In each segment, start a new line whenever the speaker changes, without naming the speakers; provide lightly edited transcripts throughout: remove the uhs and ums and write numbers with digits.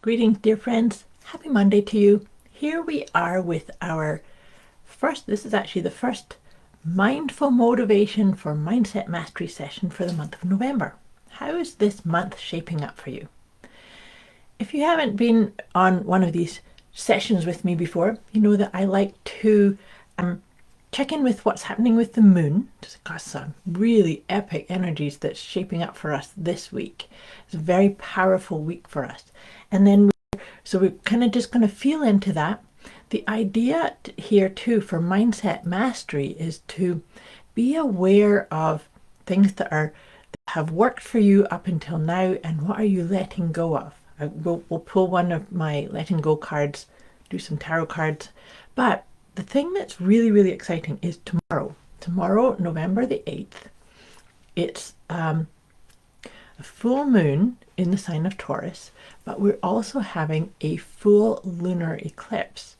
Greetings, dear friends. Happy Monday to you. Here we are with our this is actually the first mindful motivation for mindset mastery session for the month of November. How is this month shaping up for you? If you haven't been on one of these sessions with me before, you know that I like to check in with what's happening with the moon. It's got some really epic energies that's shaping up for us this week. It's a very powerful week for us. And then we're kind of just going to feel into that. The idea here too for mindset mastery is to be aware of things that have worked for you up until now, and what are you letting go of. We'll pull one of my letting go cards, do some tarot cards, but the thing that's really, really exciting is tomorrow, November the 8th. It's a full moon in the sign of Taurus, but we're also having a full lunar eclipse.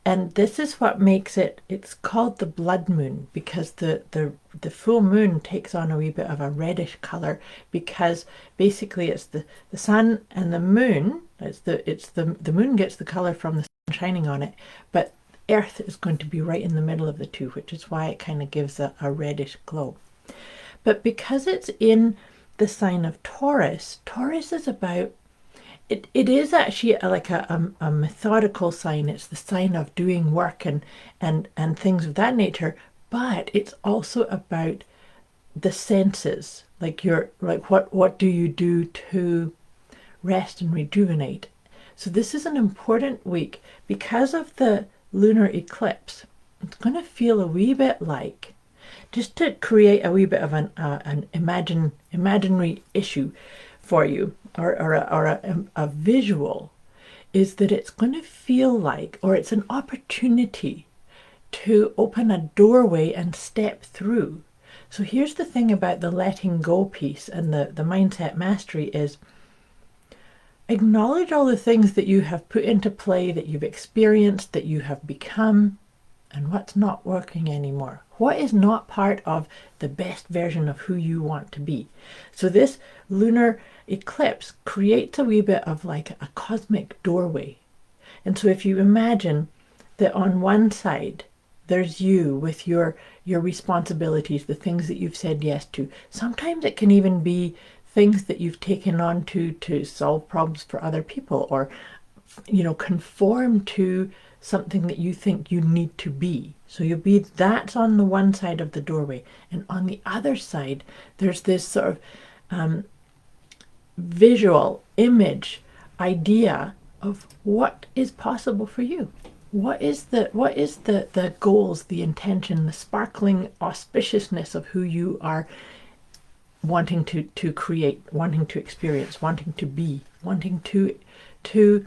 And this is what makes it's called the blood moon, because the full moon takes on a wee bit of a reddish color, because basically it's the sun and the moon. The moon gets the color from the sun shining on it, but Earth is going to be right in the middle of the two, which is why it kind of gives a reddish glow. But because it's in the sign of Taurus, Taurus is about, it is actually like a methodical sign. It's the sign of doing work and things of that nature, but it's also about the senses, like what do you do to rest and rejuvenate. So this is an important week because of the lunar eclipse. It's going to feel a wee bit like, just to create a wee bit of an imaginary issue for you, or a visual, is that it's going to feel like, or it's an opportunity to open a doorway and step through. So here's the thing about the letting go piece and the mindset mastery is, acknowledge all the things that you have put into play, that you've experienced, that you have become, and what's not working anymore. What is not part of the best version of who you want to be. So this lunar eclipse creates a wee bit of like a cosmic doorway. And so if you imagine that on one side there's you with your responsibilities, the things that you've said yes to. Sometimes it can even be things that you've taken on to solve problems for other people, or conform to something that you think you need to be. So that's on the one side of the doorway, and on the other side there's this sort of visual image idea of what is possible for you. What is the goals, the intention, the sparkling auspiciousness of who you are wanting to create, wanting to experience, wanting to be, wanting to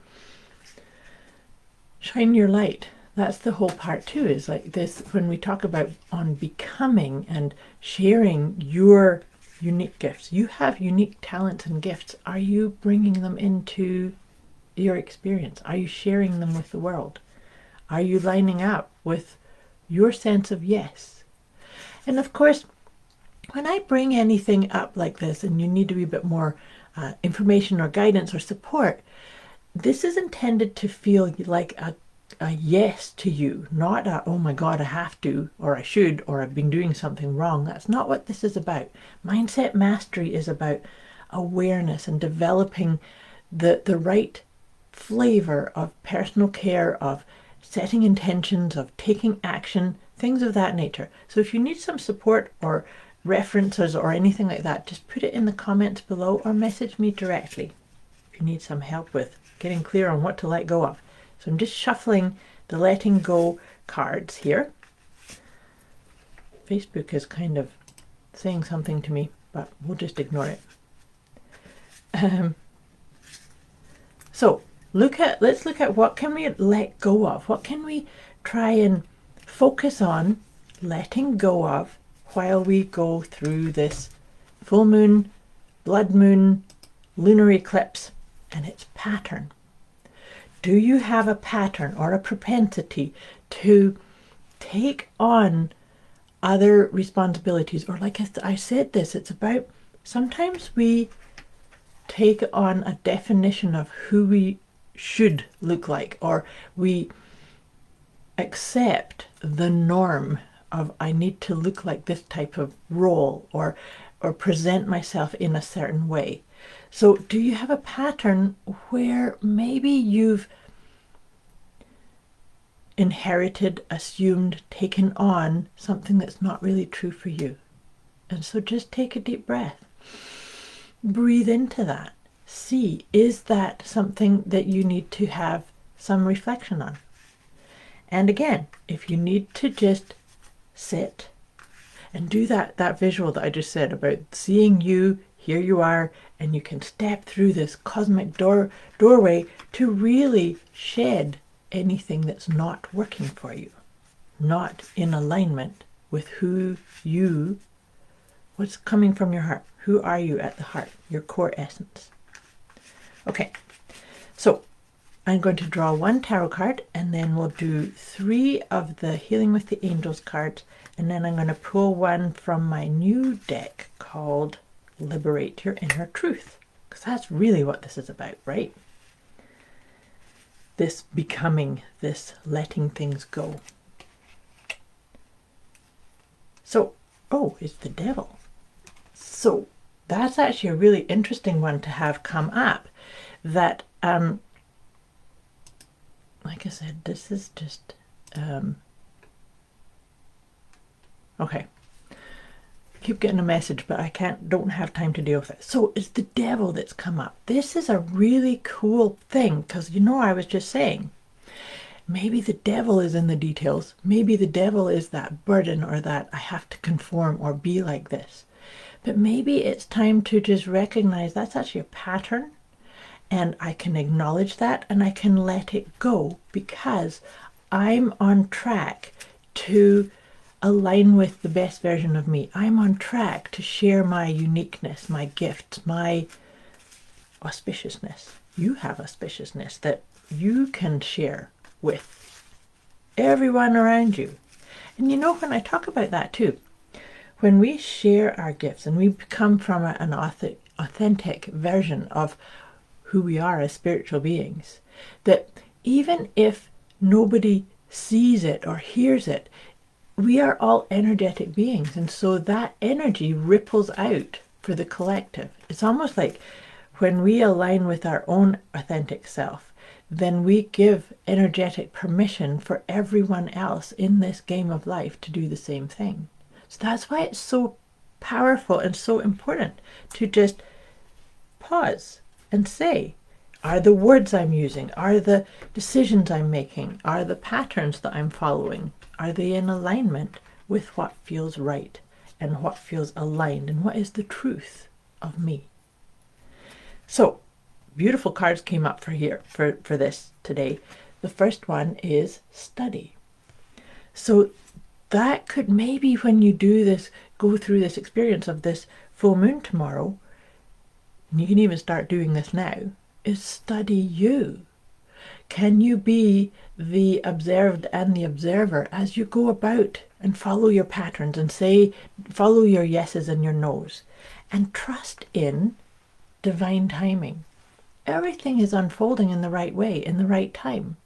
shine your light. That's the whole part too, is like this, when we talk about on becoming and sharing your unique gifts. You have unique talents and gifts. Are you bringing them into your experience? Are you sharing them with the world? Are you lining up with your sense of yes? And of course, when I bring anything up like this and you need to be a bit more information or guidance or support, this is intended to feel like a yes to you, not a, oh my God, I have to, or I should, or I've been doing something wrong. That's not what this is about. Mindset mastery is about awareness and developing the right flavor of personal care, of setting intentions, of taking action, things of that nature. So if you need some support or references or anything like that, just put it in the comments below or message me directly if you need some help with getting clear on what to let go of. So I'm just shuffling the letting go cards here. Facebook is kind of saying something to me, but we'll just ignore it. So let's look at what can we let go of. What can we try and focus on letting go of while we go through this full moon, blood moon, lunar eclipse, and its pattern. Do you have a pattern or a propensity to take on other responsibilities? Or like I said this, it's about, sometimes we take on a definition of who we should look like, or we accept the norm of I need to look like this type of role, or present myself in a certain way. So do you have a pattern where maybe you've inherited, assumed, taken on something that's not really true for you? And so just take a deep breath. Breathe into that. See, is that something that you need to have some reflection on? And again, if you need to just sit and do that visual that I just said about seeing you, here you are, and you can step through this cosmic doorway to really shed anything that's not working for you, not in alignment with what's coming from your heart. Who are you at the heart, your core essence? Okay, so I'm going to draw one tarot card, and then we'll do 3 of the Healing with the Angels cards, and then I'm going to pull one from my new deck called Liberate Your Inner Truth, because that's really what this is about, right? This becoming, this letting things go. So, oh, it's the Devil. So that's actually a really interesting one to have come up. That, like I said, this is just, okay. Keep getting a message, but I don't have time to deal with it. So it's the Devil that's come up. This is a really cool thing, because I was just saying, maybe the devil is in the details. Maybe the devil is that burden, or that I have to conform or be like this. But maybe it's time to just recognize that's actually a pattern, and I can acknowledge that, and I can let it go, because I'm on track to align with the best version of me. I'm on track to share my uniqueness, my gifts, my auspiciousness. You have auspiciousness that you can share with everyone around you. And when I talk about that too, when we share our gifts and we come from an authentic version of who we are as spiritual beings, that even if nobody sees it or hears it, we are all energetic beings, and so that energy ripples out for the collective. It's almost like when we align with our own authentic self, then we give energetic permission for everyone else in this game of life to do the same thing. So that's why it's so powerful and so important to just pause and say, are the words I'm using, are the decisions I'm making, are the patterns that I'm following, are they in alignment with what feels right and what feels aligned and what is the truth of me? So beautiful cards came up for this today. The first one is study. So that could maybe, when you go through this experience of this full moon tomorrow, and you can even start doing this now, is study you. Can you be the observed and the observer as you go about and follow your patterns and follow your yeses and your nos, and trust in divine timing? Everything is unfolding in the right way, in the right time.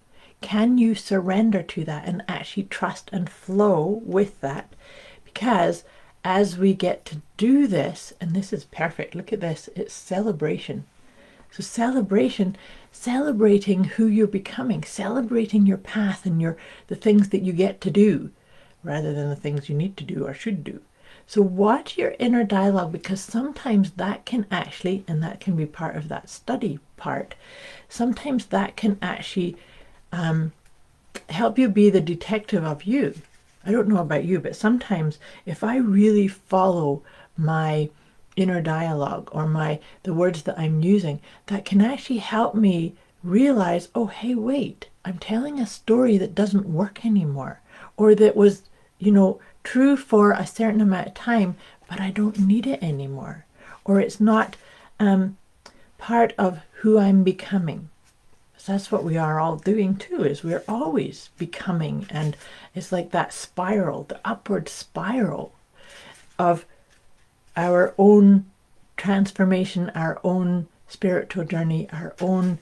Can you surrender to that and actually trust and flow with that? Because as we get to do this, and this is perfect, look at this, it's celebration. So celebrating who you're becoming, celebrating your path and the things that you get to do, rather than the things you need to do or should do. So watch your inner dialogue, because sometimes that can actually, and that can be part of that study part, sometimes that can actually help you be the detective of you. I don't know about you, but sometimes if I really follow my inner dialogue or the words that I'm using, that can actually help me realize, oh, hey, wait, I'm telling a story that doesn't work anymore, or that was, true for a certain amount of time, but I don't need it anymore, or it's not part of who I'm becoming. So that's what we are all doing too, is we're always becoming, and it's like that spiral, the upward spiral of our own transformation, our own spiritual journey, our own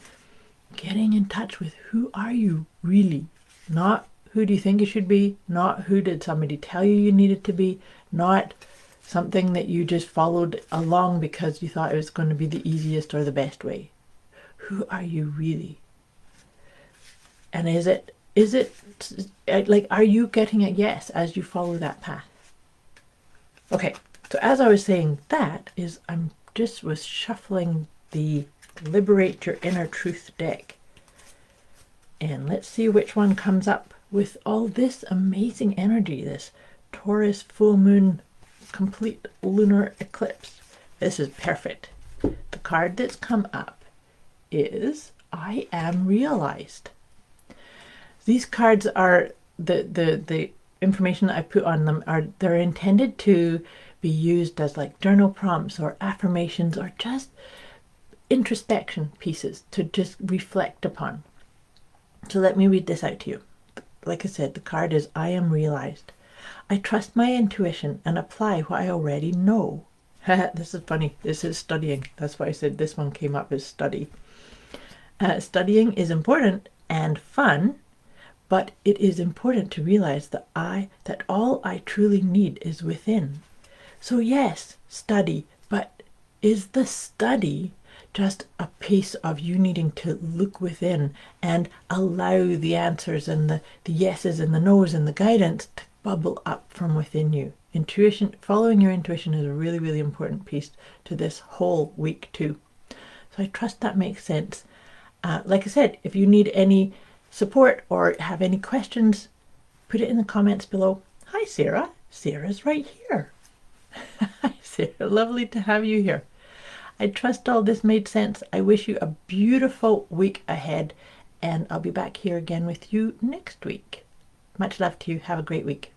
getting in touch with who are you really, not who do you think you should be, not who did somebody tell you you needed to be, not something that you just followed along because you thought it was going to be the easiest or the best way. Who are you really? And is it like, are you getting a yes as you follow that path? Okay, so as I was saying, that is, I'm just was shuffling the Liberate Your Inner Truth deck. And let's see which one comes up with all this amazing energy, this Taurus full moon complete lunar eclipse. This is perfect. The card that's come up is I Am Realized. These cards are the information that I put on them they're intended to be used as like journal prompts or affirmations or just introspection pieces to just reflect upon. So let me read this out to you. Like I said, the card is I Am Realized. I trust my intuition and apply what I already know. This is funny. This is studying. That's why I said this one came up as study. Studying is important and fun, but it is important to realize that all I truly need is within. So yes, study, but is the study just a piece of you needing to look within and allow the answers and the yeses and the nos and the guidance to bubble up from within you? Intuition, following your intuition is a really, really important piece to this whole week too. So I trust that makes sense. Like I said, if you need any support or have any questions, put it in the comments below. Hi, Sarah. Sarah's right here. Hi, Sarah. Lovely to have you here. I trust all this made sense. I wish you a beautiful week ahead, and I'll be back here again with you next week. Much love to you. Have a great week.